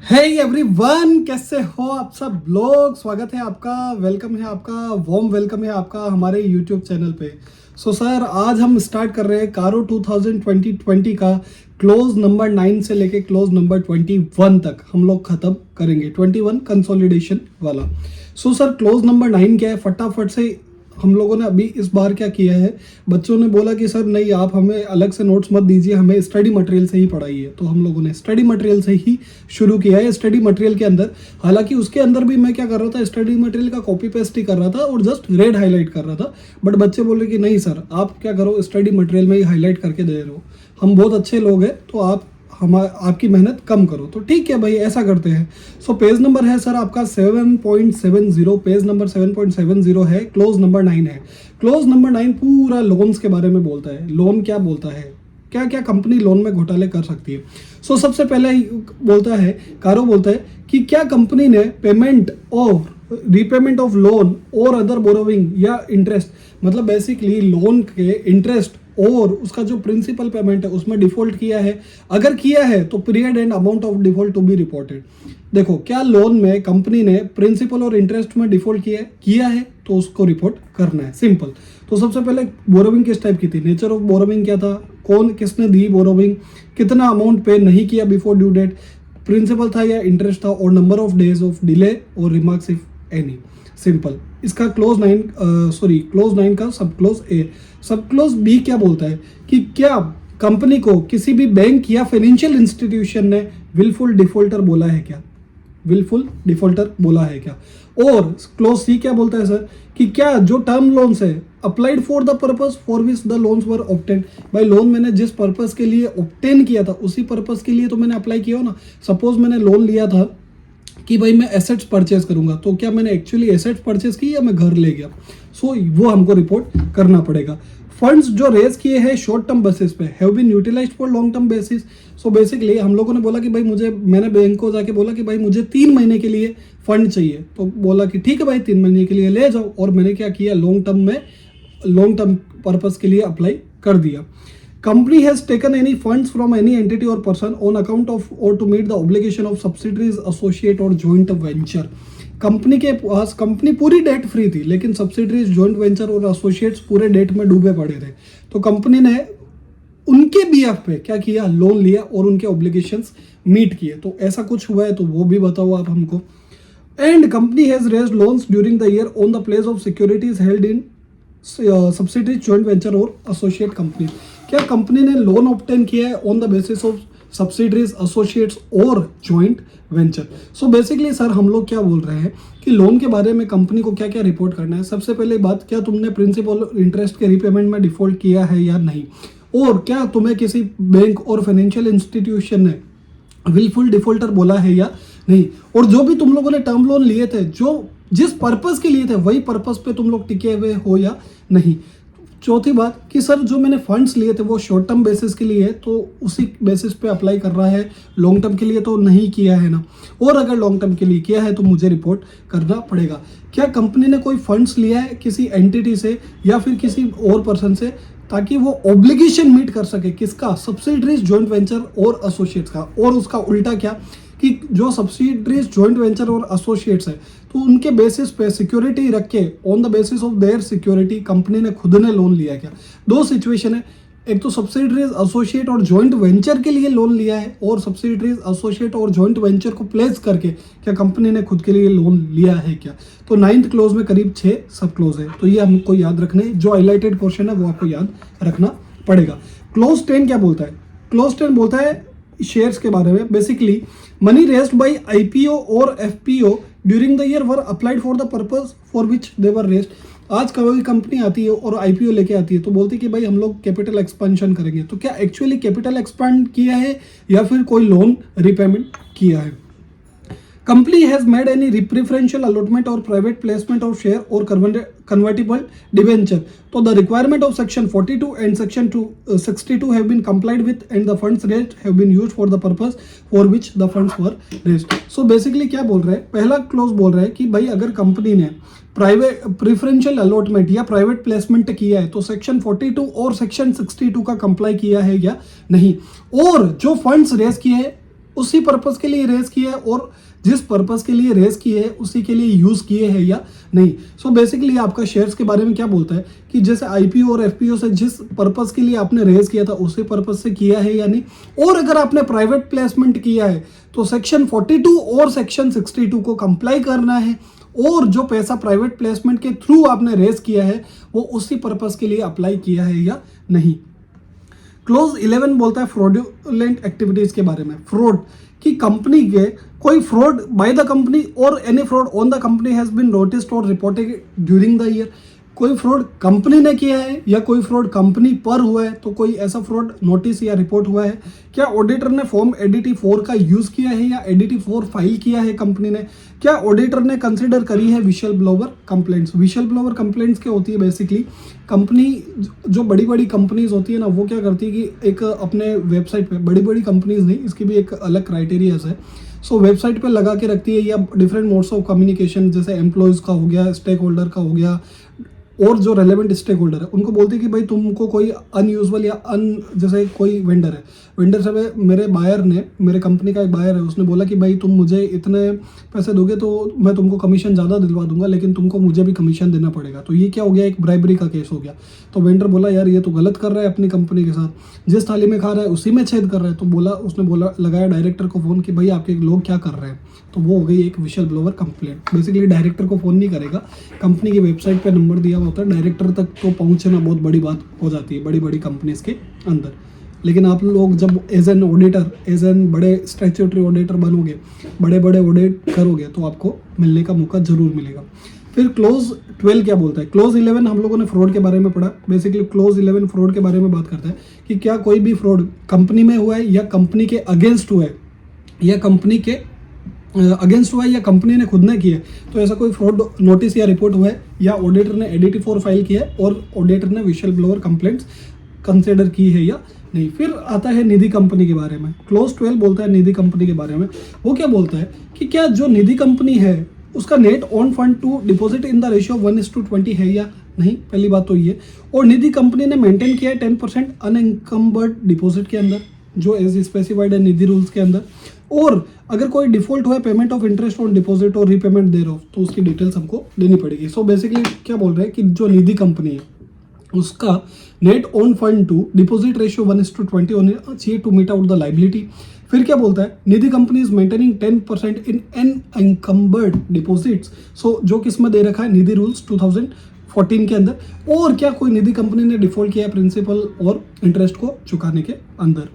Hey everyone, कैसे हो आप सब लोग। स्वागत है आपका, वेलकम है आपका, वार्म वेलकम है आपका हमारे यूट्यूब चैनल पे। सो सर, आज हम स्टार्ट कर रहे हैं कारो 2020 का क्लोज नंबर 9 से लेके क्लोज नंबर 21 तक हम लोग खत्म करेंगे। 21 कंसोलिडेशन वाला। सो सर, क्लोज नंबर 9 क्या है, फटाफट से हम लोगों ने अभी इस बार क्या किया है। बच्चों ने बोला कि सर नहीं, आप हमें अलग से नोट्स मत दीजिए, हमें स्टडी मटेरियल से ही पढ़ाइए। तो हम लोगों ने स्टडी मटेरियल से ही शुरू किया है। स्टडी मटेरियल के अंदर, हालांकि उसके अंदर भी मैं क्या कर रहा था, स्टडी मटेरियल का कॉपी पेस्ट ही कर रहा था और जस्ट रेड हाईलाइट कर रहा था। बट बच्चे बोले कि नहीं सर, आप क्या करो, स्टडी मटेरियल में ही हाईलाइट करके दे रहे हो, हम बहुत अच्छे लोग हैं, तो आप आपकी मेहनत कम करो। तो ठीक है भाई, ऐसा करते हैं। सो पेज नंबर है सर आपका 7.70, पेज नंबर 7.70 है, क्लोज नंबर 9 है। क्लोज नंबर 9 पूरा लोन्स के बारे में बोलता है। लोन क्या बोलता है, क्या क्या कंपनी लोन में घोटाले कर सकती है। सो सबसे पहले बोलता है, कारो बोलता है कि क्या कंपनी ने payment of repayment of loan और अदर बोरोविंग या इंटरेस्ट, मतलब बेसिकली लोन के इंटरेस्ट और उसका जो प्रिंसिपल पेमेंट है उसमें डिफॉल्ट किया है। अगर किया है तो period and amount of default to be reported. देखो, क्या लोन में कंपनी ने प्रिंसिपल और इंटरेस्ट में डिफॉल्ट किया है तो उसको रिपोर्ट करना है, सिंपल। तो सबसे पहले बोरोविंग किस टाइप की थी, नेचर ऑफ बोरोविंग क्या था, कौन किसने दी बोरोविंग, कितना अमाउंट पे नहीं किया बिफोर ड्यू डेट, प्रिंसिपल था या इंटरेस्ट था, और number of days of delay और रिमार्क्स इफ एनी, सिंपल। इसका क्लोज 9 का सब क्लोज ए। सब क्लोज बी क्या बोलता है कि क्या कंपनी को किसी भी बैंक या फाइनेंशियल इंस्टीट्यूशन ने विलफुल डिफॉल्टर बोला है क्या, विलफुल डिफॉल्टर बोला है क्या। और क्लोज सी क्या बोलता है सर कि क्या जो टर्म लोन्स है applied for the purpose for which the loans were obtain. भाई, लोन मैंने जिस पर्पस के लिए ऑब्टेन किया था उसी पर्पस के लिए तो मैंने अप्लाई किया हो ना। सपोज मैंने लोन लिया था कि भाई मैं एसेट्स परचेज करूंगा, तो क्या मैंने एक्चुअली एसेट्स परचेज की या मैं घर ले गया। सो वो हमको रिपोर्ट करना पड़ेगा। फंड्स जो रेज किए हैं शॉर्ट टर्म बेसिस पे have been utilised for long term basis. So basically हम लोगों ने बोला कि भाई मैंने बैंक को जाके बोला कि भाई मुझे 3 महीने के लिए फंड चाहिए। तो बोला कि ठीक है भाई, 3 महीने के लिए ले जाओ। और मैंने क्या किया, लॉन्ग टर्म पर्पस के लिए अप्लाई कर दिया। Company has taken any funds from any entity or person on account of or to meet the obligation of subsidiaries, associate और joint venture। कंपनी के पास, कंपनी पूरी डेट फ्री थी, लेकिन subsidiaries, joint venture और associates पूरे date में डूबे पड़े थे। तो कंपनी ने उनके बीएफ पे क्या किया, लोन लिया और उनके ऑब्लिगेशंस मीट किए। तो ऐसा कुछ हुआ है तो वो भी बताओ आप हमको। And company has raised loans during the year on the place of securities held in subsidiaries, joint venture और एसोसिएट कंपनी। क्या कंपनी ने लोन ऑब्टेन किया है on the basis of subsidiaries, associates और joint venture. So basically sir, हम लोग क्या बोल रहे हैं कि लोन के बारे में कंपनी को क्या क्या रिपोर्ट करना है। सबसे पहले बात, क्या तुमने प्रिंसिपल इंटरेस्ट के रीपेमेंट में डिफॉल्ट किया है या नहीं, और क्या तुम्हें किसी बैंक और फाइनेंशियल इंस्टीट्यूशन ने विलफुल डिफॉल्टर बोला है या नहीं, और जो भी तुम लोगों ने टर्म लोन लिए थे, जो जिस पर्पस के लिए थे वही पर्पस पे तुम लोग टिके हुए हो या नहीं। चौथी बात कि सर जो मैंने फंड्स लिए थे वो शॉर्ट टर्म बेसिस के लिए है, तो उसी बेसिस पे अप्लाई कर रहा है, लॉन्ग टर्म के लिए तो नहीं किया है ना। और अगर लॉन्ग टर्म के लिए किया है तो मुझे रिपोर्ट करना पड़ेगा। क्या कंपनी ने कोई फंड्स लिया है किसी एंटिटी से या फिर किसी और पर्सन से, ताकि वो ऑब्लिगेशन मीट कर सके, किसका, सब्सिडरीज, जॉइंट वेंचर और एसोसिएट्स का। और उसका उल्टा क्या कि जो सब्सिडरीज, जॉइंट वेंचर और एसोसिएट्स है तो उनके बेसिस पे सिक्योरिटी रख के, on the basis of their security company ने खुद ने लोन लिया क्या। दो सिचुएशन है, एक तो सब्सिडरीज, एसोसिएट और जॉइंट वेंचर के लिए लोन लिया है, और सब्सिडरीज, एसोसिएट और जॉइंट वेंचर को प्लेस करके क्या कंपनी ने खुद के लिए लोन लिया है क्या। तो 9th क्लोज में करीब 6 सब क्लोज है, तो ये हमको याद रखने, जो हाईलाइटेड पोर्शन है वो आपको याद रखना पड़ेगा। क्लोज 10 क्या बोलता है, क्लोज 10 बोलता है शेयर्स के बारे में। Basically money raised by IPO और FPO during the year were applied for the purpose for which they were raised. आज कोई कंपनी आती है और आईपीओ लेके आती है तो बोलती है कि भाई हम लोग कैपिटल एक्सपेंशन करेंगे। तो क्या एक्चुअली कैपिटल एक्सपेंड किया है या फिर कोई लोन रिपेमेंट किया है। Company has made any preferential allotment और प्राइवेट प्लेसमेंट ऑफ शेयर और कन्वर्टिबल डिवेंचर। तो the requirement of section 42 and section 62 have been complied with and the funds raised have been used for the purpose for which the funds were raised. So basically क्या बोल रहा है, पहला close बोल रहा है कि भाई अगर कंपनी ने प्राइवेट प्रिफरेंशियल अलॉटमेंट या प्राइवेट प्लेसमेंट किया है तो सेक्शन 42 और सेक्शन 62 का कंप्लाई किया है या नहीं, और जो फंड्स रेज किए हैं उसी पर्पस के लिए रेस किया है और जिस पर्पस के लिए रेस किए है उसी के लिए यूज किए हैं या नहीं। सो बेसिकली आपका शेयर्स के बारे में क्या बोलता है कि जैसे आईपीओ और एफपीओ से जिस पर्पस के लिए आपने रेस किया था उसी पर्पस से किया है या नहीं। और अगर आपने प्राइवेट प्लेसमेंट किया है तो सेक्शन 42 और सेक्शन 62 को कंप्लाई करना है और जो पैसा प्राइवेट प्लेसमेंट के थ्रू आपने रेस किया है वो उसी पर्पस के लिए अप्लाई किया है या नहीं। क्लोज 11 बोलता है फ्रॉडुलेंट एक्टिविटीज के बारे में। फ्रॉड कि कंपनी के कोई फ्रॉड बाय द कंपनी और any fraud on the company has been noticed और रिपोर्टेड ड्यूरिंग द ईयर। कोई फ्रॉड कंपनी ने किया है या कोई फ्रॉड कंपनी पर हुआ है तो कोई ऐसा फ्रॉड नोटिस या रिपोर्ट हुआ है। क्या ऑडिटर ने फॉर्म एडीटी 4 का यूज किया है या एडीटी 4 फाइल किया है कंपनी ने। क्या ऑडिटर ने कंसिडर करी है we shall blower complaints. We shall blower complaints क्या होती है बेसिकली कंपनी जो बड़ी बड़ी कंपनीज होती है ना वो क्या करती है कि एक अपने वेबसाइट पे बड़ी बड़ी कंपनीज नहीं इसकी भी एक अलग क्राइटेरियाज है। सो वेबसाइट पे लगा के रखती है या डिफरेंट मोड्स ऑफ कम्युनिकेशन जैसे एम्प्लॉयज़ का हो गया स्टेक होल्डर का हो गया और जो रेलेवेंट स्टेक होल्डर है उनको बोलते हैं कि भाई तुमको कोई अनयूजुअल या जैसे कोई वेंडर है वेंडर से मेरे बायर ने मेरे कंपनी का एक बायर है उसने बोला कि भाई तुम मुझे इतने पैसे दोगे तो मैं तुमको कमीशन ज़्यादा दिलवा दूंगा लेकिन तुमको मुझे भी कमीशन देना पड़ेगा। तो ये क्या हो गया एक ब्राइबरी का केस हो गया। तो वेंडर बोला यार ये तो गलत कर रहा है अपनी कंपनी के साथ जिस थाली में खा रहा है उसी में छेद कर रहा है। तो उसने बोला लगाया डायरेक्टर को फ़ोन कि भाई आपके लोग क्या कर रहे हैं। तो वो हो गई एक we shall blower complaint. Basically director को फ़ोन नहीं करेगा कंपनी की वेबसाइट पर नंबर दिया हुआ होता है डायरेक्टर तक तो पहुँचना बहुत बड़ी बात हो जाती है बड़ी बड़ी कंपनीज के अंदर। लेकिन आप लोग जब as an auditor as an बड़े स्टैट्यूटरी ऑडिटर बनोगे बड़े बड़े ऑडिट करोगे तो आपको मिलने का मौका जरूर मिलेगा। फिर क्लोज 12 क्या बोलता है। क्लोज 11 हम लोगों ने फ्रॉड के बारे में पढ़ा। बेसिकली क्लोज 11 फ्रॉड के बारे में बात करता है कि क्या कोई भी फ्रॉड कंपनी में हुआ है या कंपनी के अगेंस्ट हुआ है या कंपनी के अगेंस्ट हुआ है या कंपनी ने खुद ने किया है। तो ऐसा कोई फ्रॉड नोटिस या रिपोर्ट हुआ है या ऑडिटर ने एडीटी 4 फाइल किया है और ऑडिटर ने विशल ब्लोअर कंप्लेंट्स कंसिडर की है या नहीं। फिर आता है निधि कंपनी के बारे में। क्लोज 12 बोलता है निधि कंपनी के बारे में। वो क्या बोलता है कि क्या जो निधि कंपनी है उसका net on fund to deposit in the ratio 1:20 है या नहीं। पहली बात तो ये। और निधि कंपनी ने मेंटेन किया है 10% अनएंकम्बर्ड डिपॉजिट के अंदर जो एज स्पेसिफाइड है निधि रूल्स के अंदर। और अगर कोई डिफॉल्ट हुआ है payment of interest on deposit और रीपेमेंट देयर ऑफ तो उसकी डिटेल्स हमको देनी पड़ेगी। सो बेसिकली क्या बोल रहे हैं कि जो निधि कंपनी है उसका net on fund to deposit ratio 1:20 होना चाहिए to meet out the liability. फिर क्या बोलता है निधि कंपनी इज मेंटेनिंग 10% इन अनएंकम्बर्ड डिपॉजिट्स। सो जो किस में दे रखा है निधि रूल्स 2014 के अंदर। और क्या कोई निधि कंपनी ने डिफॉल्ट किया है प्रिंसिपल और इंटरेस्ट को चुकाने के अंदर।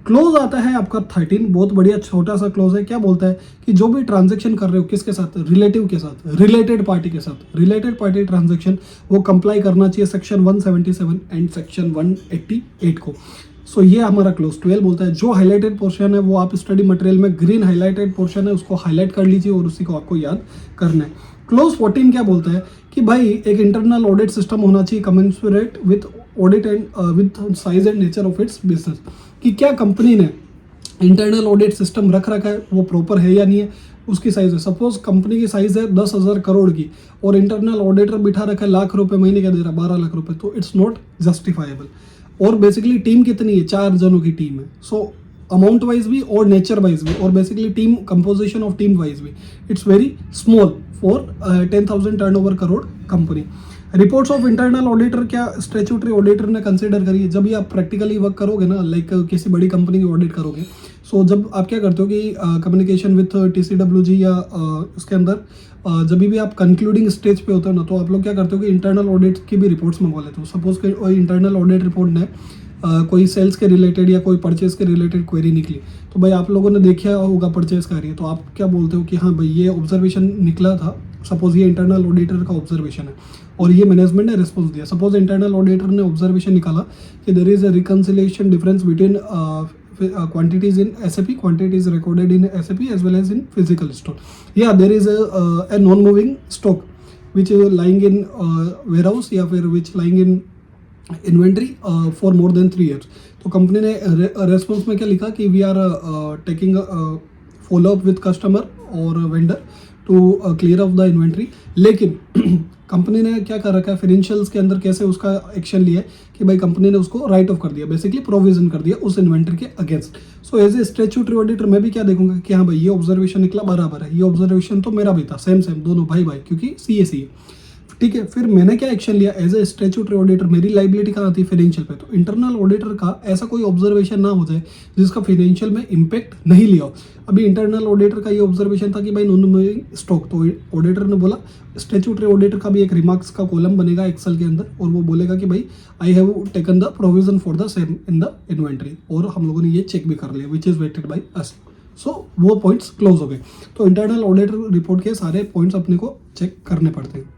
क्लोज आता है आपका 13 बहुत बढ़िया छोटा सा क्लोज है। क्या बोलता है कि जो भी ट्रांजैक्शन कर रहे हो किसके साथ रिलेटिव के साथ रिलेटेड पार्टी के साथ रिलेटेड पार्टी ट्रांजैक्शन वो कंप्लाई करना चाहिए सेक्शन 177 एंड सेक्शन 188 को। सो ये हमारा क्लोज 12 बोलता है। जो हाईलाइटेड पोर्शन है वो आप स्टडी मटेरियल में ग्रीन हाईलाइटेड पोर्शन है उसको हाईलाइट कर लीजिए और उसी को आपको याद करना है। क्लोज 14 क्या बोलता है कि भाई एक इंटरनल ऑडिट सिस्टम होना चाहिए commensurate with audit and with size and nature of its business. कि क्या कंपनी ने इंटरनल ऑडिट सिस्टम रख रखा है वो प्रॉपर है या नहीं है उसकी साइज है। सपोज कंपनी की साइज है 10,000 करोड़ की और इंटरनल ऑडिटर बिठा रखा है लाख रुपए महीने का दे रहा है 12 लाख रुपए तो इट्स नॉट जस्टिफाइबल। और बेसिकली टीम कितनी है 4 जनों की टीम है। सो अमाउंट वाइज भी और नेचर वाइज भी और basically team composition of team wise भी it's very small for 10,000 turnover crore company. Reports of internal auditor क्या स्टैट्यूटरी ऑडिटर ने कंसीडर करी है। जब भी आप प्रैक्टिकली वर्क करोगे ना लाइक किसी बड़ी कंपनी की ऑडिट करोगे सो जब आप क्या करते हो कि कम्युनिकेशन विथ TCWG या उसके अंदर जब भी आप कंक्लूडिंग स्टेज पे होते हो ना तो आप लोग क्या करते हो कि इंटरनल ऑडिट की भी रिपोर्ट्स मंगवा लेते हो। सपोज कि इंटरनल ऑडिट रिपोर्ट ने कोई सेल्स के रिलेटेड या कोई परचेज के रिलेटेड क्वेरी निकली तो भाई आप लोगों ने देखा होगा परचेज का रही है तो आप क्या बोलते हो कि हाँ भाई ये ऑब्जर्वेशन निकला था। सपोज ये इंटरनल ऑडिटर का ऑब्जर्वेशन है और ये मैनेजमेंट ने रिस्पॉन्स दिया। सपोज इंटरनल ऑडिटर ने ऑब्जर्वेशन निकाला कि there is a reconciliation difference between quantities in SAP, quantities recorded in SAP as well as in physical store. Yeah, there is a non-moving stock which is lying in warehouse या फिर which lying in inventory for more than 3 years. तो company ने response में क्या लिखा कि we are taking follow up with customer और vendor to clear off the inventory. लेकिन कंपनी ने क्या कर रखा है फाइनेंशियल्स के अंदर, कैसे उसका एक्शन लिया है कि भाई कंपनी ने उसको राइट ऑफ कर दिया, बेसिकली प्रोविजन कर दिया उस इन्वेंटरी के against. So as a statutory auditor मैं भी क्या देखूंगा कि हाँ भाई ये ऑब्जर्वेशन निकला बराबर है, ये ऑब्जर्वेशन तो मेरा भी था, सेम सेम दोनों भाई भाई, क्योंकि सीएसी है। ठीक है, फिर मैंने क्या एक्शन लिया एज ए स्टैट्यूटरी ऑडिटर, मेरी लाइबिलिटी कहाँ थी फाइनेंशियल पे, तो इंटरनल ऑडिटर का ऐसा कोई ऑब्जर्वेशन ना हो जाए जिसका फाइनेंशियल में इम्पैक्ट नहीं लिया हो। अभी इंटरनल ऑडिटर का ये ऑब्जर्वेशन था कि भाई नॉन मूविंग स्टॉक, तो ऑडिटर ने बोला, स्टैट्यूटरी ऑडिटर का भी एक रिमार्क्स का कॉलम बनेगा एक्सेल के अंदर, और वो बोलेगा कि भाई I have taken the provision for the same in the inventory, और हम लोगों ने ये चेक भी कर लिया which is vetted by us. So वो पॉइंट्स क्लोज हो गए। तो इंटरनल ऑडिटर रिपोर्ट के सारे पॉइंट्स अपने को चेक करने पड़ते हैं।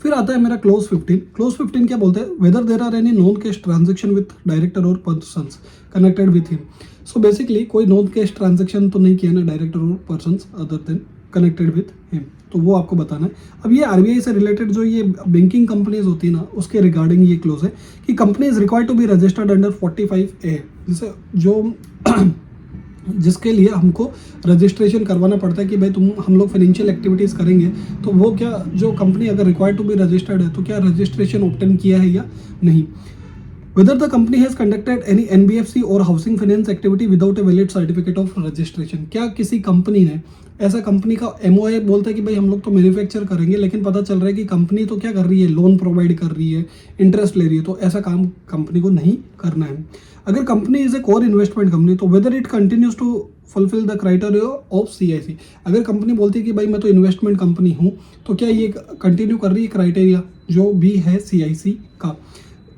फिर आता है मेरा क्लोज 15। क्लोज 15 क्या बोलते हैं, whether there are any non cash transaction with director और persons connected with him. So basically कोई नॉन कैश ट्रांजेक्शन तो नहीं किया ना डायरेक्टर और persons other than connected with him, तो वो आपको बताना है। अब ये आरबीआई से रिलेटेड जो ये बैंकिंग कंपनीज होती है ना, उसके रिगार्डिंग ये क्लोज है कि company is required to be registered under 45A, जैसे जो जिसके लिए हमको रजिस्ट्रेशन करवाना पड़ता है कि भाई हम लोग फाइनेंशियल एक्टिविटीज़ करेंगे, तो वो क्या जो कंपनी अगर रिक्वायर्ड टू बी रजिस्टर्ड है तो क्या रजिस्ट्रेशन ऑब्टेन किया है या नहीं। Whether the company has conducted any NBFC और housing finance activity without a valid certificate of registration, क्या किसी कंपनी ने ऐसा कंपनी का एमओए बोलता है कि भाई हम लोग तो मैन्युफैक्चर करेंगे, लेकिन पता चल रहा है कि कंपनी तो क्या कर रही है, लोन प्रोवाइड कर रही है, इंटरेस्ट ले रही है, तो ऐसा काम कंपनी को नहीं करना है। अगर company is a core investment company, तो whether it continues to fulfil the criteria of CIC, अगर कंपनी बोलती है कि भाई मैं तो इन्वेस्टमेंट कंपनी हूँ, तो क्या ये कंटिन्यू कर रही है क्राइटेरिया जो भी है सीआईसी का।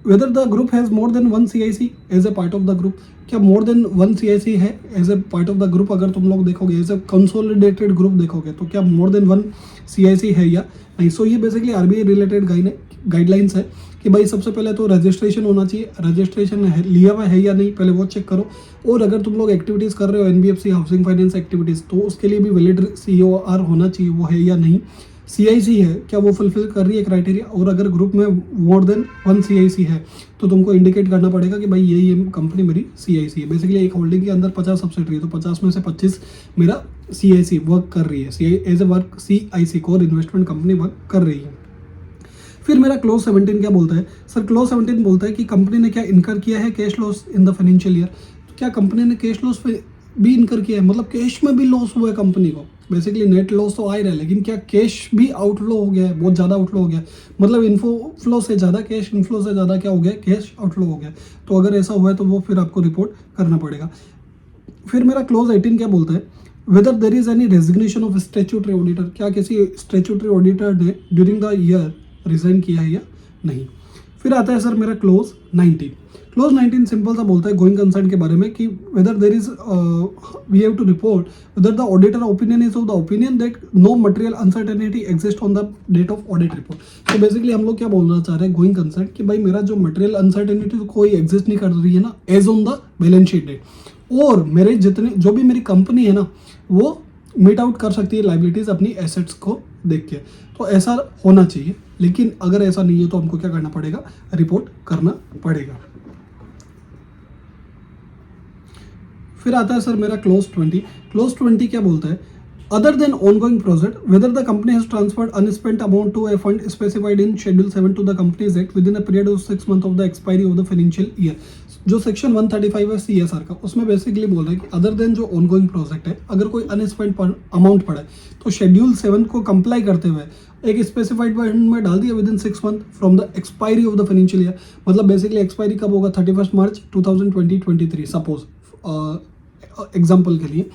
Whether the group has more than one CIC as a part of the group, क्या मोर देन वन सीआईसी है as a part of the group, अगर तुम लोग देखोगे एज ए कंसोलिडेटेड ग्रुप देखोगे तो क्या मोर देन वन सीआईसी है या नहीं। सो ये बेसिकली आरबीआई रिलेटेड गाइडलाइंस है कि भाई सबसे पहले तो रजिस्ट्रेशन होना चाहिए, रजिस्ट्रेशन लिया हुआ है या नहीं पहले वो चेक करो, और अगर तुम लोग एक्टिविटीज़ कर रहे हो एनबीएफसी हाउसिंग फाइनेंस एक्टिविटीज़, तो उसके लिए भी वैलिड सीओआर होना चाहिए, वो है या नहीं। सीआईसी है क्या वो फुलफिल कर रही है क्राइटेरिया, और अगर ग्रुप में मोर देन वन सीआईसी है तो तुमको इंडिकेट करना पड़ेगा कि भाई ये कंपनी मेरी सीआईसी है। बेसिकली एक होल्डिंग के अंदर 50 सब्सिडरी है, तो 50 में से 25 मेरा सीआईसी वर्क कर रही है, as a work CIC core investment company work कर रही है। फिर मेरा क्लोज 17 क्या बोलता है, सर क्लोज 17 बोलता है कि कंपनी ने क्या इनकर किया है cash loss in the financial year, क्या कंपनी ने कैश लॉस भी इनकर किया है, मतलब कैश में भी लॉस हुआ है कंपनी को। बेसिकली नेट लॉस तो आ ही रहा है, लेकिन क्या कैश भी आउटफ्लो हो गया है, बहुत ज़्यादा आउटफ्लो हो गया है, मतलब इनफ्लो से ज़्यादा कैश इनफ्लो से ज़्यादा क्या हो गया, कैश आउटफ्लो हो गया। तो अगर ऐसा हुआ है तो वो फिर आपको रिपोर्ट करना पड़ेगा। फिर मेरा क्लोज 18 क्या बोलता है, weather there is any resignation of statutory auditor, क्या किसी स्टैट्यूटरी ऑडिटर ने ड्यूरिंग द ईयर रिजाइन किया है या नहीं। फिर आता है सर मेरा क्लोज 19। क्लोज 19 सिंपल सा बोलता है गोइंग कंसर्न के बारे में कि whether there is we have to report whether the auditor opinion is of the opinion that no material uncertainty exist on the date of audit report. तो basically हम लोग क्या बोलना चाह रहे हैं गोइंग कंसर्न कि भाई मेरा जो मटेरियल अनसर्टेनिटी कोई एग्जिस्ट नहीं कर रही है ना as on the balance sheet date, और मेरे जितने जो भी मेरी कंपनी है ना वो मीट आउट कर सकती है लाइबिलिटीज अपनी एसेट्स को देख के, तो ऐसा होना चाहिए। लेकिन अगर ऐसा नहीं है तो हमको क्या करना पड़ेगा, रिपोर्ट करना पड़ेगा। फिर आता है सर मेरा क्लोज 20। क्लोज 20 क्या बोलता है, other than ongoing project whether the company has transferred unspent amount to a fund specified in schedule 7 to the companies act within a period of 6 month of the expiry of the financial year. जो section 135 है CSR का, उसमें basically बोल रहा है कि other than जो ongoing project है, अगर कोई अनस्पेंट अमाउंट पड़ा है तो शेड्यूल 7 को कंप्लाई करते हुए एक स्पेसिफाइड फंड में डाल दिया with in 6 month from the expiry of the financial year. मतलब बेसिकली एक्सपायरी कब होगा, 31 मार्च 2023 सपोज एग्जाम्पल के लिए।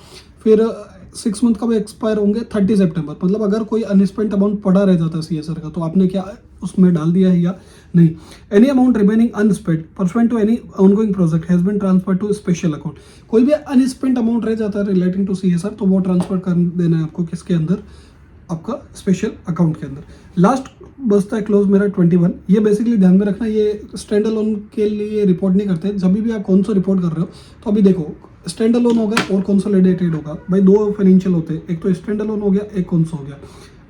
फिर 6 मंथ कब एक्सपायर होंगे, 30 सितंबर। मतलब अगर कोई अनस्पेंट अमाउंट पड़ा रह जाता है सीएसआर का, तो आपने क्या उसमें डाल दिया है या नहीं। Any amount remaining unspent pursuant to any ongoing project has been transfer to special account. कोई भी अनस्पेंट अमाउंट रह जाता है रिलेटिंग टू सीएसआर, तो वो ट्रांसफर कर देना है आपको किसके अंदर, आपका स्पेशल अकाउंट के अंदर। लास्ट बचता है क्लोज मेरा 21। ये बेसिकली ध्यान में रखना, ये स्टैंड अलोन के लिए रिपोर्ट नहीं करते। जब भी आप कौन सा रिपोर्ट कर रहे हो, तो अभी देखो स्टैंड अलोन होगा और कंसोलिडेटेड होगा। भाई दो फाइनेंशियल होते हैं, एक तो स्टैंड अलोन हो गया, एक कौन सा हो गया।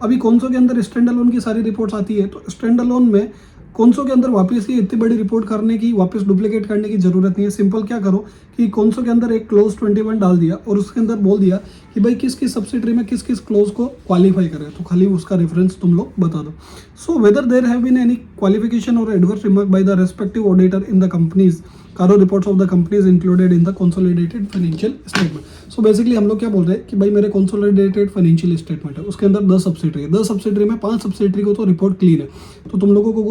अभी कौन सा के अंदर स्टैंड अलोन की सारी रिपोर्ट्स आती है, तो स्टैंड अलोन में कौनसो के अंदर वापस की इतनी बड़ी रिपोर्ट करने की, वापस डुप्लीकेट करने की जरूरत नहीं है। सिंपल क्या करो कि कौनसो के अंदर एक क्लोज 21 डाल दिया और उसके अंदर बोल दिया कि भाई किस किस सब्सिडरी में किस किस क्लोज को क्वालिफाई करे, तो खाली उसका रेफरेंस तुम लोग बता दो। So whether there have been any qualification और adverse remark by the respective auditor in the companies, CARO reports of the companies included in the consolidated financial statement. So basically हम लोग क्या बोल रहे हैं कि भाई मेरे कंसोलिडेटेड फाइनेंशियल स्टेटमेंट है, उसके अंदर 10 सब्सिडरी है, 10 सब्सिडरी में 5 सब्सिडरी को तो रिपोर्ट क्लीन है, तो तुम लोगों को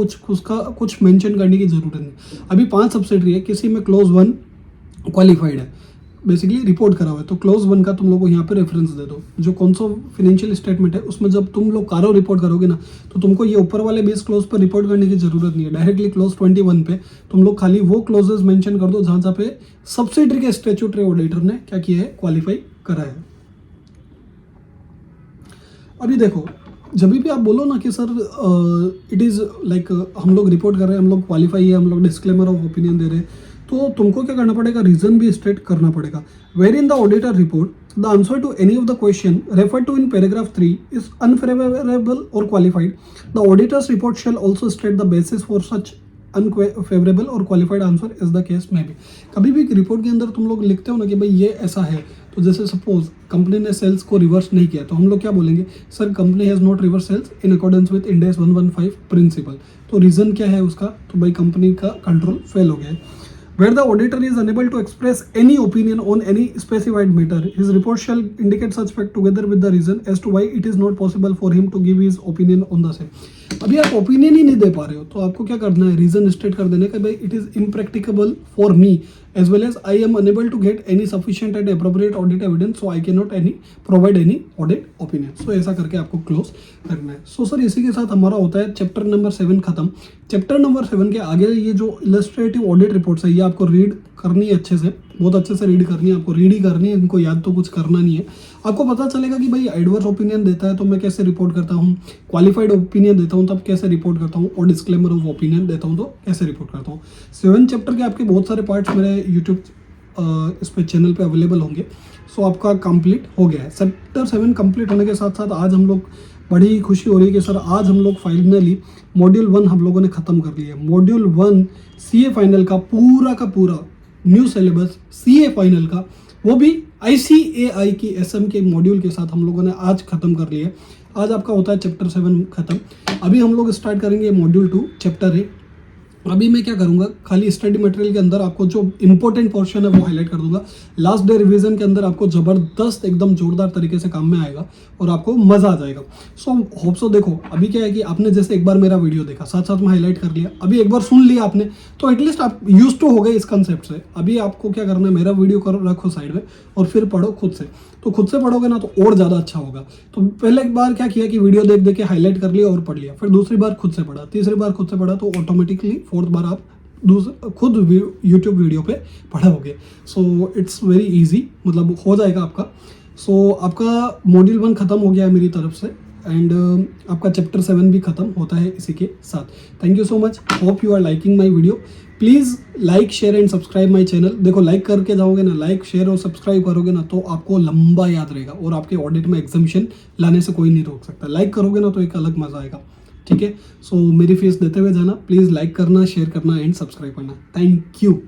कुछ मेंशन करने की जरूरत नहीं। अभी 5 सब्सिडरी है, किसी में क्लोज 1 क्वालिफाइड है, बेसिकली रिपोर्ट करा हुआ है, तो क्लोज 1 का तुम लोग को यहाँ पे रेफरेंस दे दो। जो कौन सा फाइनेंशियल स्टेटमेंट है उसमें जब तुम लोग कारो रिपोर्ट करोगे ना, तो तुमको ये ऊपर वाले 20 क्लोज पर रिपोर्ट करने की जरूरत नहीं है। डायरेक्टली क्लोज 21 पे तुम लोग खाली वो क्लोजेस मेंशन कर दो जहां जहाँ पे सब्सिडरी के स्टैट्यूटरी ऑडिटर ने क्या किया है, क्वालिफाई करा है। अभी देखो, जब भी आप बोलो ना कि सर इट इज़ लाइक हम लोग रिपोर्ट कर रहे हैं, हम लोग क्वालिफाई है, हम लोग डिस्क्लेमर ऑफ ओपिनियन दे रहे हैं, तो तुमको क्या करना पड़ेगा, रीजन भी स्टेट करना पड़ेगा। Wherein the auditor report the answer to any of the question refer to in paragraph 3 is unfavourable और qualified, the auditors report shall also state the basis for such unfavourable और qualified answer is the case में भी। कभी भी report के अंदर तुम लोग लिखते हो ना कि भाई ये ऐसा है, तो जैसे सपोज कंपनी ने सेल्स को रिवर्स नहीं किया, तो हम लोग क्या बोलेंगे, sir company has not reverse sales in accordance with Ind AS 115 principle. तो रीजन क्या है उसका, तो भाई कंपनी का कंट्रोल फेल हो गया है। Where the auditor is unable to express any opinion on any specified matter, his report shall indicate such fact together with the reason as to why it is not possible for him to give his opinion on the same. अभी आप opinion ही नहीं दे पा रहे हो, तो आपको क्या करना है, रीजन स्टेट कर देने का, भाई it is impracticable for me as well as I am unable to get any sufficient and appropriate audit evidence, so I cannot provide any audit opinion. So ऐसा करके आपको क्लोज करना है। सो सर इसी के साथ हमारा होता है चैप्टर नंबर 7 खत्म। चैप्टर नंबर 7 के आगे ये जो इलस्ट्रेटिव ऑडिट रिपोर्ट्स है, ये आपको रीड करनी है अच्छे से, बहुत अच्छे से रीड करनी है, आपको रीड ही करनी है, इनको याद तो कुछ करना नहीं है। आपको पता चलेगा कि भाई एडवर्स ओपिनियन देता है तो मैं कैसे रिपोर्ट करता हूँ, क्वालिफाइड ओपिनियन देता हूँ तब कैसे रिपोर्ट करता हूँ, और डिस्क्लेमर ऑफ ओपिनियन देता हूँ तो कैसे रिपोर्ट करता हूँ। 7 चैप्टर के आपके बहुत सारे पार्ट्स मेरे यूट्यूब इस पे चैनल पे अवेलेबल होंगे। सो आपका कंप्लीट हो गया है। चैप्टर 7 कंप्लीट होने के साथ साथ आज हम लोग, बड़ी खुशी हो रही है कि सर आज हम लोग फाइनली मॉड्यूल 1 हम लोगों ने ख़त्म कर लिया है। मॉड्यूल 1 CA फाइनल का पूरा न्यू सिलेबस CA फाइनल का, वो भी ICAI की SM के मॉड्यूल के साथ हम लोगों ने आज खत्म कर लिया है। आज आपका होता है चैप्टर 7 खत्म। अभी हम लोग स्टार्ट करेंगे मॉड्यूल 2 चैप्टर 8। अभी मैं क्या करूंगा, खाली स्टडी मटेरियल के अंदर आपको जो इंपॉर्टेंट पोर्शन है वो हाईलाइट कर दूंगा। लास्ट डे रिवीजन के अंदर आपको जबरदस्त एकदम जोरदार तरीके से काम में आएगा और आपको मजा आ जाएगा। सो होप सो देखो, अभी क्या है कि आपने जैसे एक बार मेरा वीडियो देखा, साथ साथ में हाईलाइट कर लिया, अभी एक बार सुन लिया आपने, तो एटलीस्ट आप यूज टू हो गए इस कंसेप्ट से। अभी आपको क्या करना है, मेरा वीडियो करो, रखो साइड में और फिर पढ़ो खुद से। तो खुद से पढ़ोगे ना तो और ज़्यादा अच्छा होगा। तो पहले एक बार क्या किया कि वीडियो देख देख के हाईलाइट कर लिया और पढ़ लिया, फिर दूसरी बार खुद से पढ़ा, तीसरी बार खुद से पढ़ा, तो ऑटोमेटिकली फोर्थ बार आप खुद यूट्यूब वीडियो पे पढ़ोगे। सो इट्स वेरी इजी, मतलब हो जाएगा आपका। सो आपका मॉड्यूल 1 खत्म हो गया है मेरी तरफ से, एंड आपका चैप्टर 7 भी खत्म होता है इसी के साथ। Thank you so much, hope you are liking my video. Please like share and subscribe my channel. देखो लाइक करके जाओगे ना, लाइक शेयर और सब्सक्राइब करोगे ना, तो आपको लंबा याद रहेगा और आपके ऑडिट में एग्जामिशन लाने से कोई नहीं रोक सकता। लाइक करोगे ना तो एक अलग मजा आएगा, ठीक है। सो मेरी फीस देते हुए जाना, प्लीज़ लाइक करना, शेयर करना एंड सब्सक्राइब करना। Thank you.